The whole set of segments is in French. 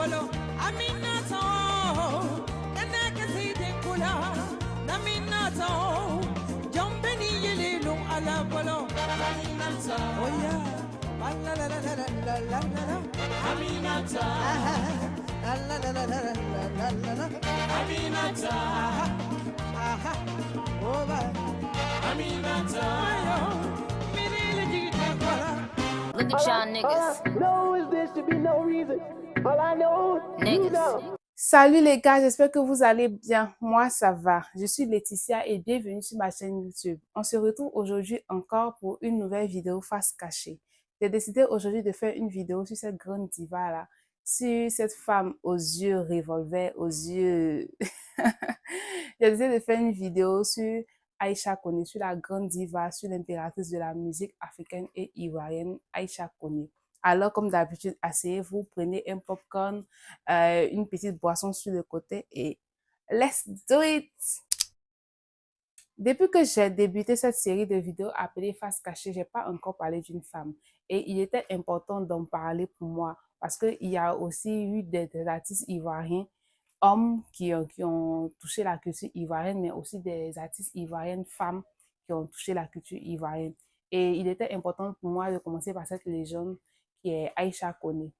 bolo Aminata Kanakasi de Kula Naminata Jombeni Yelilo ala bolo Aminata Oh yeah la la la la la la la Aminata la la la la la la la Aminata Oh bye Aminata Look at y'all niggas. No, is this to be no reason? All I know, Niggas. Salut les gars, j'espère que vous allez bien. Moi, ça va. Je suis Laetitia et bienvenue sur ma chaîne YouTube. On se retrouve aujourd'hui encore pour une nouvelle vidéo face cachée. J'ai décidé aujourd'hui de faire une vidéo sur cette grande diva-là, sur cette femme aux yeux revolver, aux yeux... J'ai décidé de faire une vidéo sur Aïcha Koné, sur la grande diva, sur l'impératrice de la musique africaine et ivoirienne, Aïcha Koné. Alors, comme d'habitude, asseyez-vous, prenez un popcorn, une petite boisson sur le côté et let's do it! Depuis que j'ai débuté cette série de vidéos appelée Face cachée, j'ai pas encore parlé d'une femme. Et il était important d'en parler pour moi parce qu'il y a aussi eu des artistes ivoiriens, hommes qui ont touché la culture ivoirienne, mais aussi des artistes ivoiriennes, femmes qui ont touché la culture ivoirienne. Et il était important pour moi de commencer par cette légende qui est Aïcha Koné.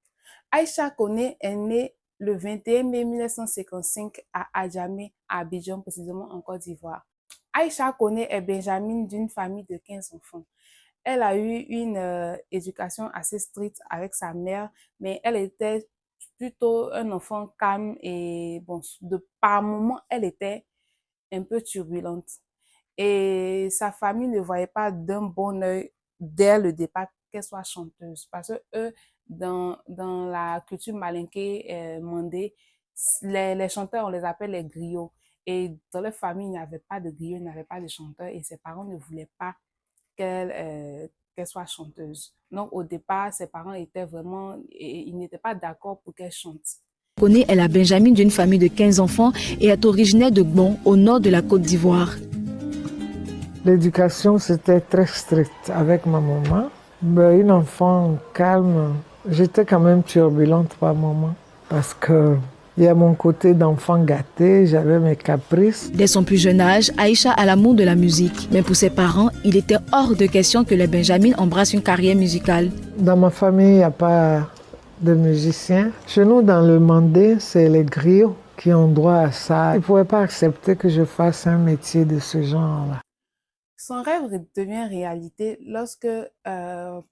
Aïcha Koné est née le 21 mai 1955 à Adjamé, à Abidjan, précisément en Côte d'Ivoire. Aïcha Koné est benjamine d'une famille de 15 enfants. Elle a eu une éducation assez stricte avec sa mère, mais elle était plutôt un enfant calme et bon, par moments, elle était un peu turbulente. Et sa famille ne voyait pas d'un bon œil dès le départ qu'elle soit chanteuse. Parce que eux, dans la culture malinké mandé, les chanteurs, on les appelle les griots. Et dans leur famille, il n'y avait pas de griots, il n'y avait pas de chanteurs. Et ses parents ne voulaient pas qu'elle soit chanteuse. Donc au départ, ses parents étaient vraiment, ils n'étaient pas d'accord pour qu'elle chante. Koné est la benjamine d'une famille de 15 enfants et est originaire de Gbon, au nord de la Côte d'Ivoire. L'éducation, c'était très strict avec ma maman. Ben, une enfant calme, j'étais quand même turbulente par moments parce que il y a mon côté d'enfant gâté, j'avais mes caprices. Dès son plus jeune âge, Aïcha a l'amour de la musique. Mais pour ses parents, il était hors de question que les benjamines embrassent une carrière musicale. Dans ma famille, il n'y a pas de musiciens. Chez nous, dans le Mandé, c'est les griots qui ont droit à ça. Ils ne pouvaient pas accepter que je fasse un métier de ce genre-là. Son rêve devient réalité lorsque,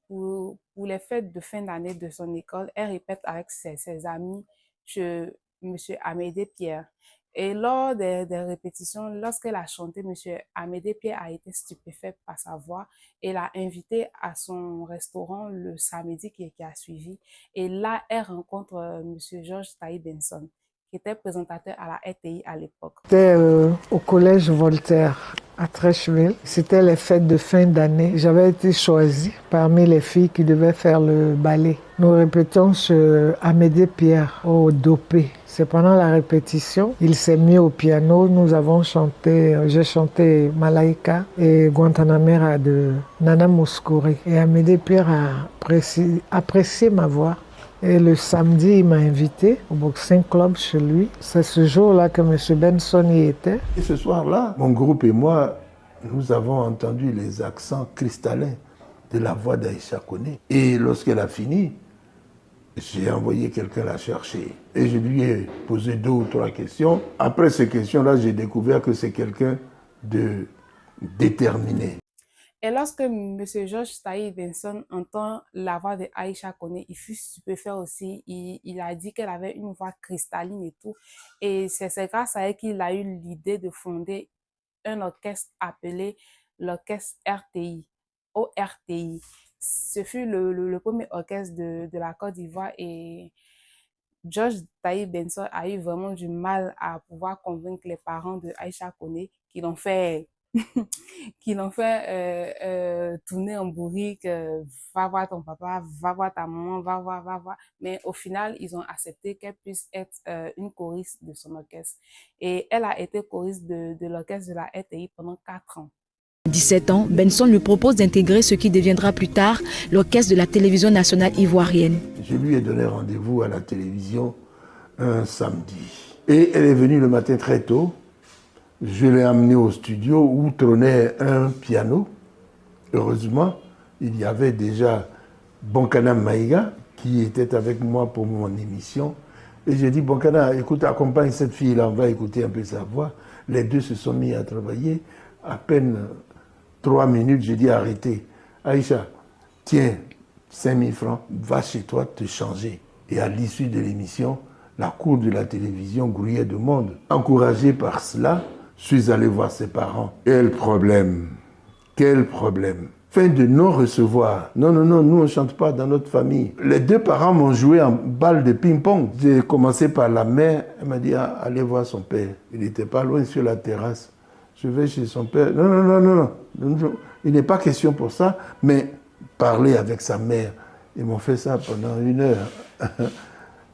pour les fêtes de fin d'année de son école, elle répète avec ses amis chez M. Amédée Pierre. Et lors des répétitions, lorsqu'elle a chanté, M. Amédée Pierre a été stupéfait par sa voix et l'a invité à son restaurant le samedi qui a suivi. Et là, elle rencontre M. Georges Taï Benson, qui était présentateur à la RTI à l'époque. C'était au collège Voltaire à Trècheville. C'était les fêtes de fin d'année. J'avais été choisie parmi les filles qui devaient faire le ballet. Nous répétons chez Amédée Pierre au Dopé. C'est pendant la répétition, il s'est mis au piano. Nous avons chanté, j'ai chanté Malaika et Guantanamera de Nana Mouskouri. Et Amédée Pierre a apprécié ma voix. Et le samedi, il m'a invité au boxing club chez lui. C'est ce jour-là que M. Benson y était. Et ce soir-là, mon groupe et moi, nous avons entendu les accents cristallins de la voix d'Aïcha Koné. Et lorsqu'elle a fini, j'ai envoyé quelqu'un la chercher. Et je lui ai posé 2 ou 3 questions. Après ces questions-là, j'ai découvert que c'est quelqu'un de déterminé. Et lorsque M. Georges Taï Benson entend la voix de Aïcha Koné, il fut stupéfait aussi. Il a dit qu'elle avait une voix cristalline et tout. Et c'est grâce à elle qu'il a eu l'idée de fonder un orchestre appelé l'orchestre RTI, ORTI. Ce fut le premier orchestre de la Côte d'Ivoire et Georges Taï Benson a eu vraiment du mal à pouvoir convaincre les parents de Aïcha Koné qui l'ont fait tourner en bourrique, va voir ton papa, va voir ta maman, va voir. Mais au final, ils ont accepté qu'elle puisse être une choriste de son orchestre. Et elle a été choriste de l'orchestre de la RTI pendant 4 ans. À 17 ans, Benson lui propose d'intégrer ce qui deviendra plus tard l'orchestre de la télévision nationale ivoirienne. Je lui ai donné rendez-vous à la télévision un samedi. Et elle est venue le matin très tôt. Je l'ai amenée au studio où trônait un piano. Heureusement, il y avait déjà Bonkana Maïga qui était avec moi pour mon émission. Et j'ai dit, Bonkana, écoute, accompagne cette fille-là, on va écouter un peu sa voix. Les deux se sont mis à travailler. À peine 3 minutes, j'ai dit, arrêtez. Aïcha, tiens, 5 000 francs, va chez toi te changer. Et à l'issue de l'émission, la cour de la télévision grouillait de monde. Encouragé par cela, je suis allé voir ses parents. Quel problème! Quel problème! Fin de non-recevoir. Non, non, non, nous on ne chante pas dans notre famille. Les deux parents m'ont joué en balle de ping-pong. J'ai commencé par la mère. Elle m'a dit, ah, allez voir son père. Il n'était pas loin sur la terrasse. Je vais chez son père. Non, non, non, non, non. Il n'est pas question pour ça, mais parler avec sa mère. Ils m'ont fait ça pendant 1 heure.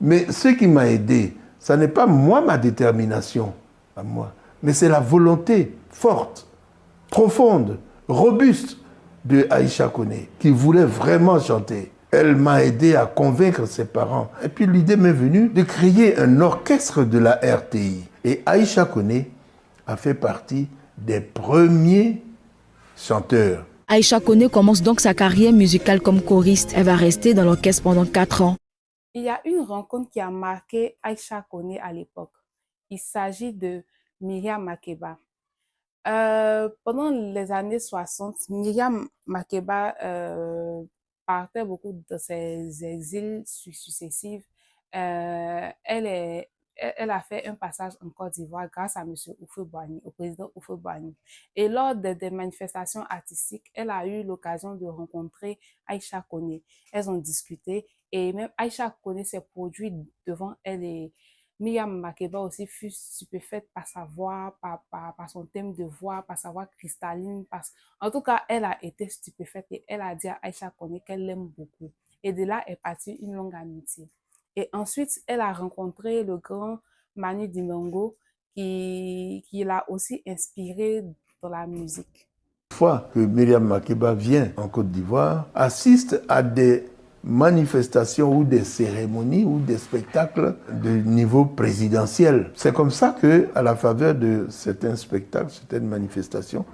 Mais ce qui m'a aidé, ça n'est pas moi ma détermination à moi, mais c'est la volonté forte, profonde, robuste de Aïcha Koné, qui voulait vraiment chanter. Elle m'a aidé à convaincre ses parents. Et puis l'idée m'est venue de créer un orchestre de la RTI. Et Aïcha Koné a fait partie des premiers chanteurs. Aïcha Koné commence donc sa carrière musicale comme choriste. Elle va rester dans l'orchestre pendant 4 ans. Il y a une rencontre qui a marqué Aïcha Koné à l'époque. Il s'agit de Myriam Makeba. Pendant les années 60, Myriam Makeba partait beaucoup de ses exils successifs. Elle a fait un passage en Côte d'Ivoire grâce à M. Houphouët-Boigny, au président Houphouët-Boigny. Et lors des manifestations artistiques, elle a eu l'occasion de rencontrer Aïcha Koné. Elles ont discuté et même Aïcha Koné s'est produite devant elle et Myriam Makeba aussi fut stupéfaite par sa voix, par son thème de voix, par sa voix cristalline. En tout cas, elle a été stupéfaite et elle a dit à Aïcha Koné qu'elle l'aime beaucoup. Et de là est partie une longue amitié. Et ensuite, elle a rencontré le grand Manu Dibango qui l'a aussi inspirée dans la musique. Une fois que Myriam Makeba vient en Côte d'Ivoire, assiste à des manifestations ou des cérémonies ou des spectacles de niveau présidentiel. C'est comme ça que, à la faveur de certains spectacles, certaines manifestations,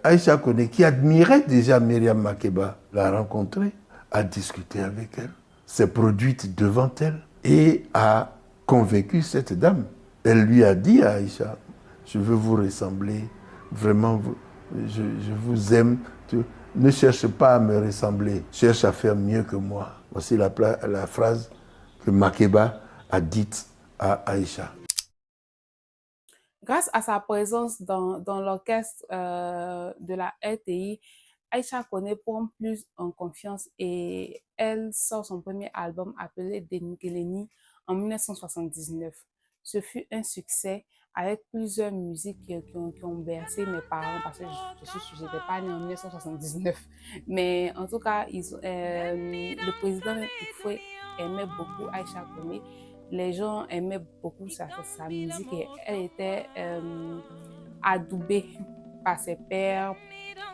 Aïcha Koné, qui admirait déjà Myriam Makeba, l'a rencontrée, a discuté avec elle, s'est produite devant elle et a convaincu cette dame. Elle lui a dit à Aïcha, je veux vous ressembler, vraiment, je vous aime. Ne cherche pas à me ressembler, cherche à faire mieux que moi. Voici la phrase que Makeba a dite à Aïcha. Grâce à sa présence dans l'orchestre de la RTI, Aïcha Koné prend plus en confiance et elle sort son premier album appelé Denkeleni en 1979. Ce fut un succès avec plusieurs musiques qui ont bercé mes parents parce que je n'étais pas née en 1979. Mais en tout cas, le président Houphouët aimait beaucoup Aïcha Koné. Les gens aimaient beaucoup sa musique et elle était adoubée par ses pairs,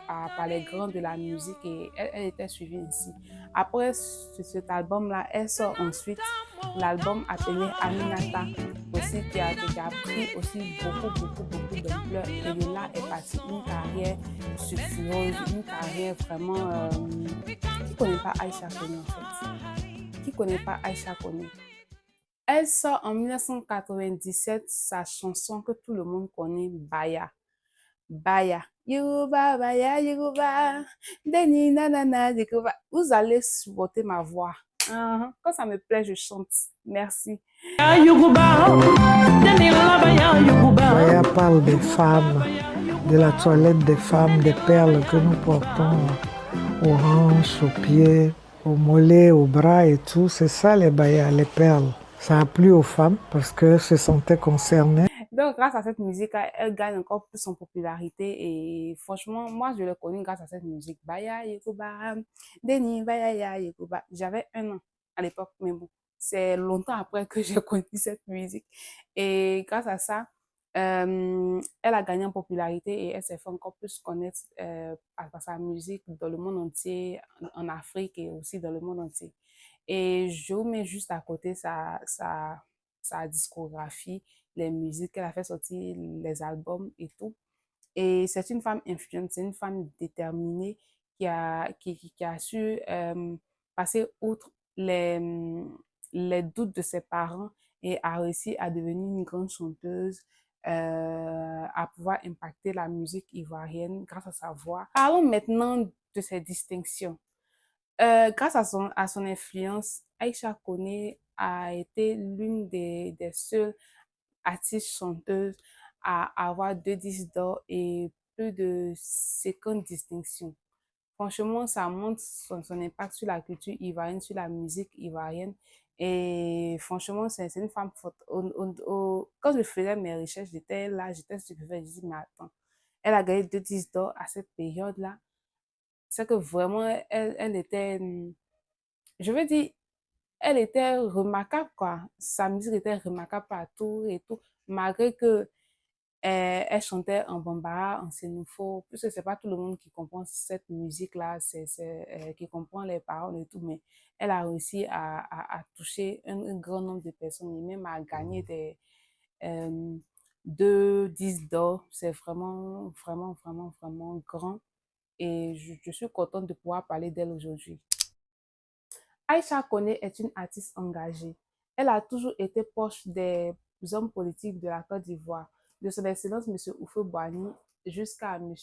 par les grands de la musique et elle était suivie ainsi. Après cet album-là, elle sort ensuite l'album appelé Aminata, aussi qui a pris aussi beaucoup d'ampleur et de là est partie une carrière sulfureuse, une carrière vraiment... Qui connaît pas Aïcha Koné en fait? Qui connaît pas Aïcha Koné? Elle sort en 1997 sa chanson que tout le monde connaît, Baya. Baya. Yoruba, Baya, Yoruba. Deni, nanana, Yoruba. Vous allez supporter ma voix. Quand ça me plaît, je chante. Merci. Baya parle des femmes, de la toilette des femmes, des perles que nous portons aux hanches, aux pieds, aux mollets, aux bras et tout. C'est ça les bayas, les perles. Ça a plu aux femmes parce qu'elles se sentaient concernées. Donc, grâce à cette musique, elle gagne encore plus en popularité. Et franchement, moi, je l'ai connue grâce à cette musique. Baya, Yoruba, Deni, Baya, Yoruba. J'avais 1 an à l'époque, mais bon, c'est longtemps après que j'ai connu cette musique. Et grâce à ça, elle a gagné en popularité et elle s'est fait encore plus connaître par sa musique dans le monde entier, en Afrique et aussi dans le monde entier. Et je vous mets juste à côté sa discographie, les musiques qu'elle a fait sortir, les albums et tout. Et c'est une femme influente, c'est une femme déterminée qui a su passer outre les doutes de ses parents et a réussi à devenir une grande chanteuse, à pouvoir impacter la musique ivoirienne grâce à sa voix. Parlons maintenant de ses distinctions. Grâce à son influence, Aïcha Koné a été l'une des seules artistes chanteuses à avoir 2 disques d'or et plus de 50 distinctions. Franchement, ça montre son impact sur la culture ivoirienne, sur la musique ivoirienne. Et franchement, c'est une femme forte. Quand je faisais mes recherches, j'étais là, j'étais stupéfaite. Je dis, mais attends, elle a gagné 2 disques d'or à cette période-là. C'est que vraiment, elle était, je veux dire, elle était remarquable, quoi. Sa musique était remarquable partout et tout, malgré que elle chantait en bambara, en sénoufo, puisque c'est pas tout le monde qui comprend cette musique-là, qui comprend les paroles et tout, mais elle a réussi à toucher un grand nombre de personnes et même à gagner euh, 2 disques d'or. C'est vraiment, vraiment, vraiment, vraiment grand et je suis contente de pouvoir parler d'elle aujourd'hui. Aïcha Koné est une artiste engagée. Elle a toujours été proche des hommes politiques de la Côte d'Ivoire, de son Excellence M. Houphouët-Boigny jusqu'à M.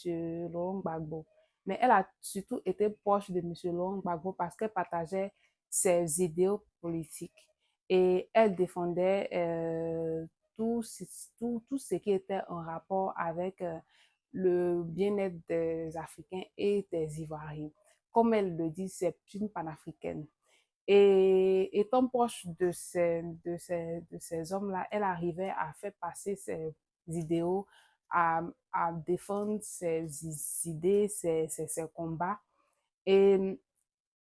Laurent Gbagbo. Mais elle a surtout été proche de M. Laurent Gbagbo parce qu'elle partageait ses idéaux politiques et elle défendait tout ce qui était en rapport avec le bien-être des Africains et des Ivoiriens. Comme elle le dit, c'est une panafricaine. Et étant proche de ces hommes-là, elle arrivait à faire passer ses idéaux, à défendre ses idées, ses combats. Et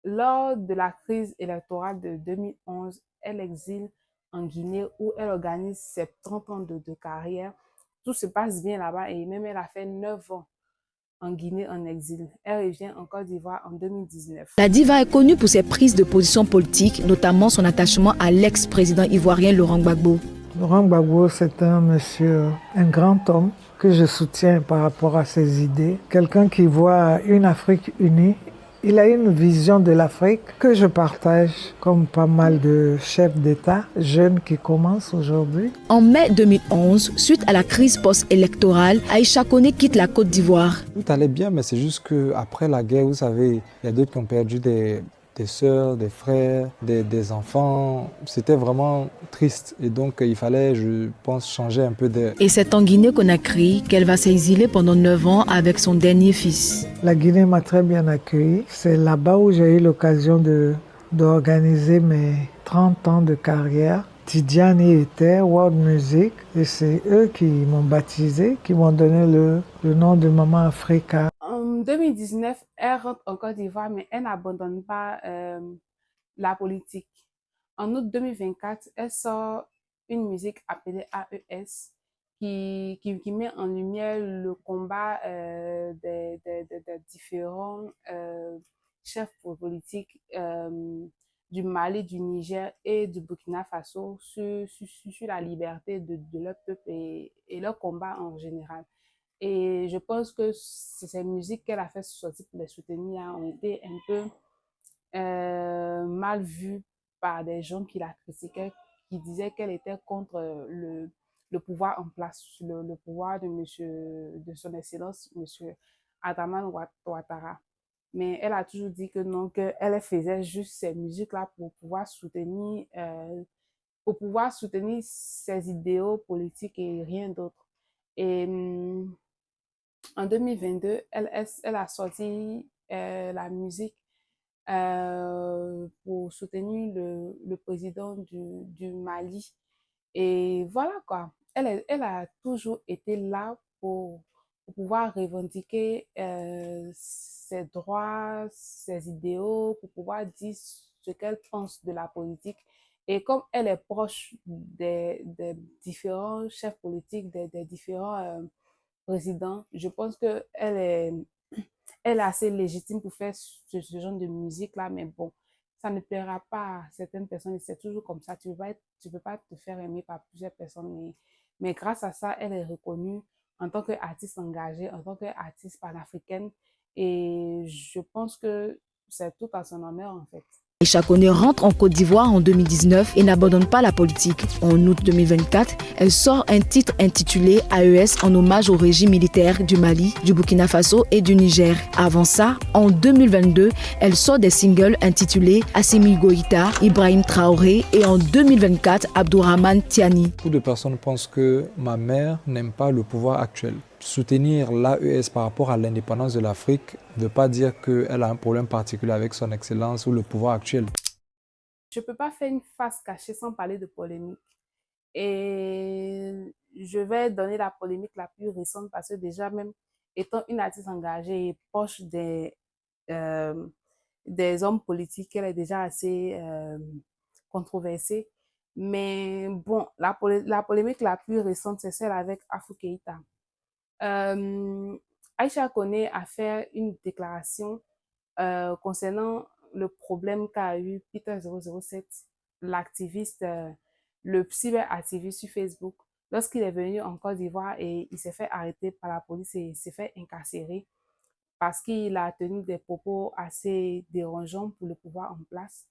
lors de la crise électorale de 2011, elle exile en Guinée où elle organise ses 30 ans de carrière. Tout se passe bien là-bas et même elle a fait 9 ans en Guinée en exil. Elle revient en Côte d'Ivoire en 2019. La diva est connue pour ses prises de position politiques, notamment son attachement à l'ex-président ivoirien Laurent Gbagbo. Laurent Gbagbo, c'est un monsieur, un grand homme que je soutiens par rapport à ses idées. Quelqu'un qui voit une Afrique unie. Il a une vision de l'Afrique que je partage, comme pas mal de chefs d'État jeunes qui commencent aujourd'hui. En mai 2011, suite à la crise post-électorale, Aïcha Koné quitte la Côte d'Ivoire. Tout allait bien, mais c'est juste qu'après la guerre, vous savez, il y a d'autres qui ont perdu des sœurs, des frères, des enfants. C'était vraiment triste. Et donc, il fallait, je pense, changer un peu d'air. Et c'est en Guinée-Conakry qu'elle va s'exiler pendant 9 ans avec son dernier fils. La Guinée m'a très bien accueilli. C'est là-bas où j'ai eu l'occasion d'organiser mes 30 ans de carrière. Tidjani était World Music et c'est eux qui m'ont baptisé, qui m'ont donné le nom de Maman Africa. En 2019, elle rentre en Côte d'Ivoire, mais elle n'abandonne pas la politique. En août 2024, elle sort une musique appelée AES qui met en lumière le combat des différents chefs politiques du Mali, du Niger et du Burkina Faso sur la liberté de leur peuple et leur combat en général. Et je pense que ces musiques qu'elle a fait sortir pour les soutenir ont été un peu mal vues par des gens qui la critiquaient, qui disaient qu'elle était contre le pouvoir en place, le pouvoir de son excellence, monsieur Adaman Ouattara. Mais elle a toujours dit que non, qu'elle faisait juste ces musiques-là pour pouvoir soutenir ses idéaux politiques et rien d'autre. Et en 2022, elle a sorti la musique pour soutenir le président du Mali. Et voilà quoi. Elle a toujours été là pour pouvoir revendiquer ses droits, ses idéaux, pour pouvoir dire ce qu'elle pense de la politique. Et comme elle est proche des différents chefs politiques, des différents président, je pense qu'elle est assez légitime pour faire ce genre de musique-là, mais bon, ça ne plaira pas à certaines personnes et c'est toujours comme ça. Tu peux pas te faire aimer par plusieurs personnes, mais grâce à ça, elle est reconnue en tant qu'artiste engagée, en tant qu'artiste panafricaine et je pense que c'est tout à son honneur en fait. Aïcha Koné rentre en Côte d'Ivoire en 2019 et n'abandonne pas la politique. En août 2024, elle sort un titre intitulé AES en hommage au régime militaire du Mali, du Burkina Faso et du Niger. Avant ça, en 2022, elle sort des singles intitulés Assimi Goïta, Ibrahim Traoré et en 2024, Abdourahmane Tiani. Beaucoup de personnes pensent que ma mère n'aime pas le pouvoir actuel. Soutenir l'AES par rapport à l'indépendance de l'Afrique ne veut pas dire qu'elle a un problème particulier avec son excellence ou le pouvoir actuel. Je ne peux pas faire une face cachée sans parler de polémique. Et je vais donner la polémique la plus récente parce que déjà même étant une artiste engagée et proche des hommes politiques, elle est déjà assez controversée. Mais bon, la polémique la plus récente, c'est celle avec Afou Keïta. Aïcha Koné a fait une déclaration concernant le problème qu'a eu Peter 007, l'activiste, le cyberactiviste sur Facebook, lorsqu'il est venu en Côte d'Ivoire et il s'est fait arrêter par la police et il s'est fait incarcérer parce qu'il a tenu des propos assez dérangeants pour le pouvoir en place.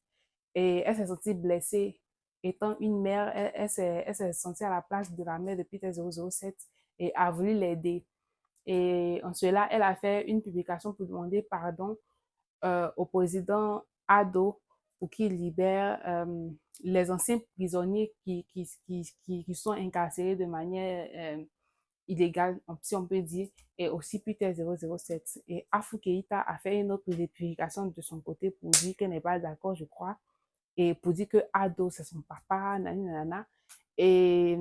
Et elle s'est sentie blessée. Étant une mère, elle s'est sentie à la place de la mère de Peter 007 et a voulu l'aider. Et en cela, elle a fait une publication pour demander pardon au président Ado pour qu'il libère les anciens prisonniers qui sont incarcérés de manière illégale, si on peut dire, et aussi Peter 007. Et Afou Keïta a fait une autre publication de son côté pour dire qu'elle n'est pas d'accord, je crois, et pour dire que Ado, c'est son papa, nanana. Et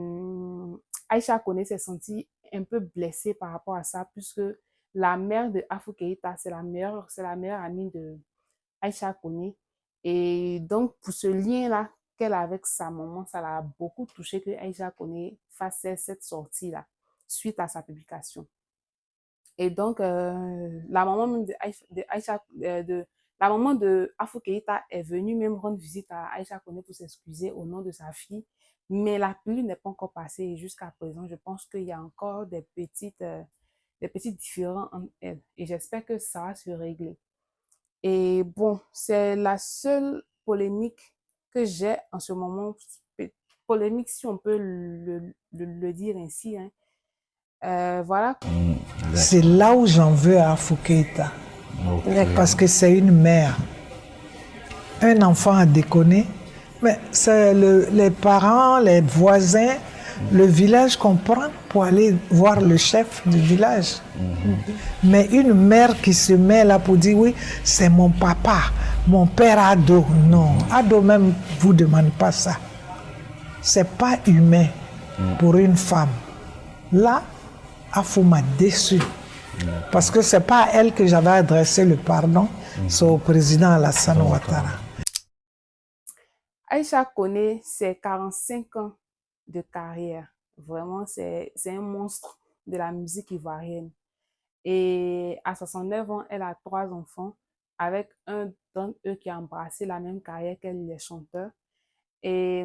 Aïcha Koné s'est sentie un peu blessée par rapport à ça, puisque la mère de Afou Keïta, c'est la meilleure amie de Aïcha Koné. Et donc, pour ce lien-là qu'elle a avec sa maman, ça l'a beaucoup touché que Aïcha Koné fasse cette sortie-là, suite à sa publication. Et donc, la maman même la maman de Afou Keïta est venue même rendre visite à Aïcha Koné pour s'excuser au nom de sa fille. Mais la pluie n'est pas encore passée et jusqu'à présent, je pense qu'il y a encore des petits différends entre elles. Et j'espère que ça va se régler. Et bon, c'est la seule polémique que j'ai en ce moment. Polémique, si on peut le dire ainsi. Hein. Voilà. C'est là où j'en veux à Afou Keïta. Okay. Parce que c'est une mère. Un enfant a déconné. Mais c'est les parents, les voisins, le village qu'on prend pour aller voir le chef du village. Mais une mère qui se met là pour dire oui, c'est mon papa, mon père Ado. Non, Ado même vous demande pas ça. C'est pas humain pour une femme. Là, Afou m'a déçu. Parce que c'est pas à elle que j'avais adressé le pardon, c'est au président Alassane Ouattara. Aïcha Koné, c'est 45 ans de carrière. Vraiment, c'est un monstre de la musique ivoirienne. Et à 69 ans, elle a 3 enfants avec un d'entre eux qui a embrassé la même carrière qu'elle, les chanteurs. Et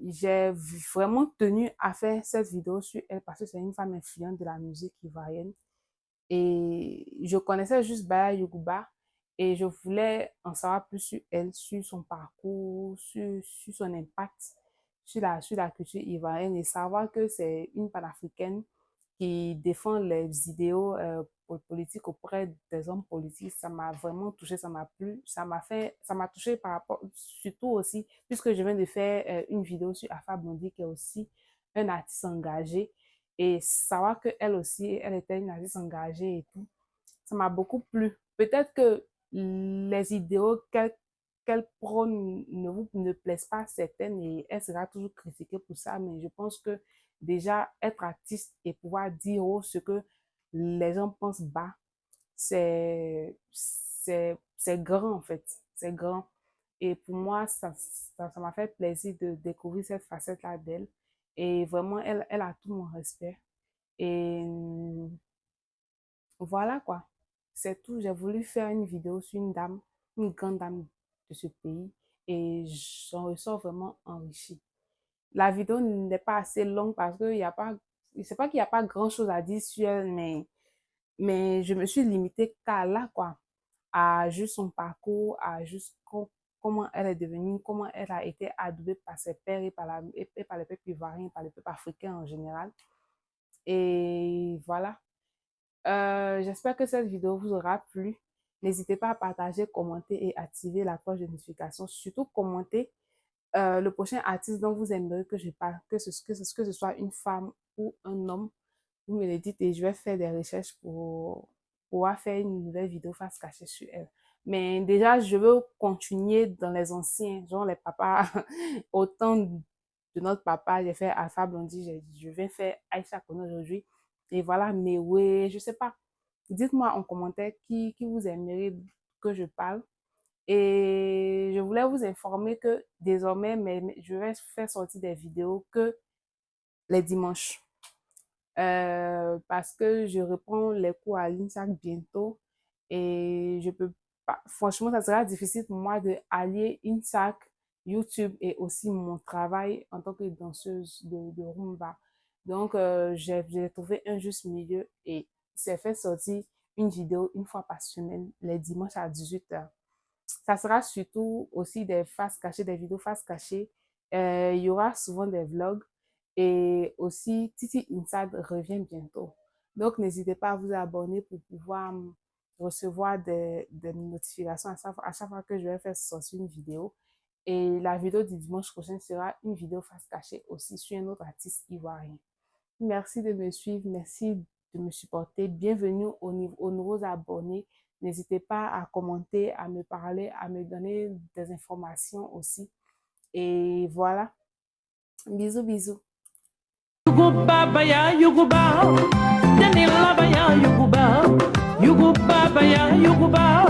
j'ai vraiment tenu à faire cette vidéo sur elle parce que c'est une femme influente de la musique ivoirienne. Et je connaissais juste Baya Yougouba et je voulais en savoir plus sur elle, sur son parcours, sur son impact sur la culture ivoirienne et savoir que c'est une panafricaine qui défend les idéaux politiques auprès des hommes politiques. Ça m'a vraiment touché, ça m'a plu, ça m'a touché par rapport, surtout aussi, puisque je viens de faire une vidéo sur Afa Blondy qui est aussi un artiste engagé. Et savoir qu'elle aussi, elle était une artiste engagée et tout, ça m'a beaucoup plu. Peut-être que les idéaux qu'elle prône ne plaisent pas à certaines et elle sera toujours critiquée pour ça, mais je pense que déjà être artiste et pouvoir dire haut ce que les gens pensent bas, c'est grand en fait, c'est grand. Et pour moi, ça m'a fait plaisir de découvrir cette facette-là d'elle. Et vraiment, elle a tout mon respect. Et voilà quoi. C'est tout. J'ai voulu faire une vidéo sur une dame, une grande dame de ce pays et j'en ressors vraiment enrichie. La vidéo n'est pas assez longue parce que il y a pas, c'est pas qu'il n'y a pas grand chose à dire sur elle, mais je me suis limitée qu'à là, quoi, à juste son parcours, à juste comment elle est devenue, comment elle a été adoubée par ses pères et par les peuples ivoiriens, par les peuples africains en général. Et voilà. J'espère que cette vidéo vous aura plu. N'hésitez pas à partager, commenter et activer la cloche de notification. Surtout, commentez le prochain artiste dont vous aimeriez que je parle, que ce soit une femme ou un homme. Vous me le dites et je vais faire des recherches pour pouvoir faire une nouvelle vidéo face cachée sur elle. Mais déjà, je veux continuer dans les anciens, genre les papas. Autant de notre papa, j'ai fait Alpha Blondy, je vais faire Aïcha Kono aujourd'hui. Et voilà, mais oui, je sais pas. Dites-moi en commentaire qui vous aimeriez que je parle. Et je voulais vous informer que désormais, je vais faire sortir des vidéos que les dimanches. Parce que je reprends les cours à l'INSAC bientôt et je peux pas, franchement, ça sera difficile pour moi de allier INSAC, YouTube et aussi mon travail en tant que danseuse de rumba. Donc, j'ai trouvé un juste milieu et c'est fait sortir une vidéo une fois par semaine, les dimanches à 18h. Ça sera surtout aussi des faces cachées, des vidéos faces cachées. Il y aura souvent des vlogs. Et aussi, Titi Inside revient bientôt. Donc, n'hésitez pas à vous abonner pour pouvoir recevoir des notifications à chaque fois que je vais faire sortir une vidéo. Et la vidéo du dimanche prochain sera une vidéo face cachée aussi sur un autre artiste ivoirien. Merci de me suivre, merci de me supporter. Bienvenue aux nouveaux abonnés. N'hésitez pas à commenter, à me parler, à me donner des informations aussi. Et voilà. Bisous, bisous. Baba ya yuguba, Daniela ya yuguba, yuguba ya yuguba.